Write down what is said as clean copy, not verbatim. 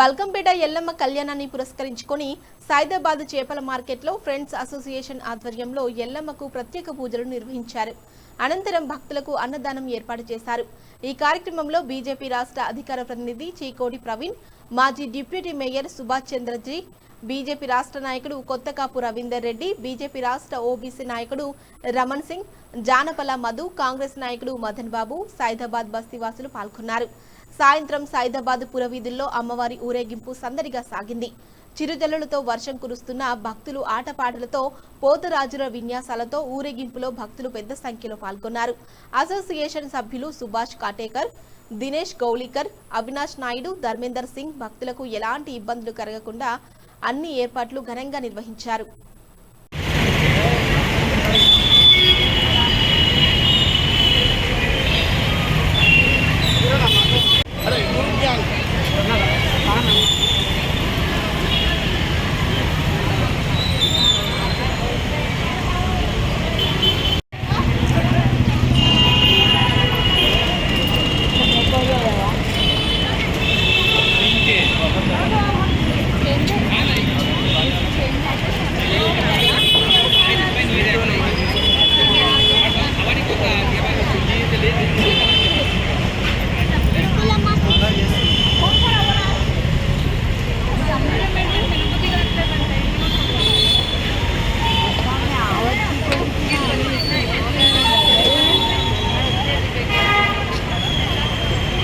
బల్కంపేట ఎల్లమ్మ కళ్యాణాన్ని పురస్కరించుకొని సైదాబాద్ చేపల మార్కెట్లో ఫ్రెండ్స్ అసోసియేషన్ ఆధ్వర్యంలో ఎల్లమ్మకు ప్రత్యేక పూజలు నిర్వహించారు. అనంతరం భక్తులకు అన్నదానం ఏర్పాటు చేశారు. ఈ కార్యక్రమంలో బీజేపీ రాష్ట్ర అధికార ప్రతినిధి చీకోటి ప్రవీణ్, మాజీ deputy mayor Subhash Chandraji, BJP రాష్ట్ర నాయకుడు కొత్తకాపు రవీందర్ రెడ్డి, బీజేపీ రాష్ట్ర ఓబీసీ నాయకుడు రమణ్ సింగ్, జానపల మధు, కాంగ్రెస్ నాయకుడు మదన్ బాబు, సైదాబాద్ బస్తీవాసులు పాల్గొన్నారు. సాయంత్రం సైదాబాద్ పురవీధుల్లో అమ్మవారి ఊరేగింపు సందడిగా సాగింది. చిరుజల్లులతో వర్షం కురుస్తున్న భక్తులు ఆటపాటలతో పోతరాజుల విన్యాసాలతో ఊరేగింపులో భక్తులు పెద్ద సంఖ్యలో పాల్గొన్నారు. అసోసియేషన్ సభ్యులు సుభాష్ కాటేకర్, దినేష్ గౌలీకర్, అవినాష్ నాయుడు, ధర్మేందర్ సింగ్ భక్తులకు ఎలాంటి ఇబ్బందులు కలగకుండా అన్ని ఏర్పాట్లు ఘనంగా నిర్వహించారు. अरे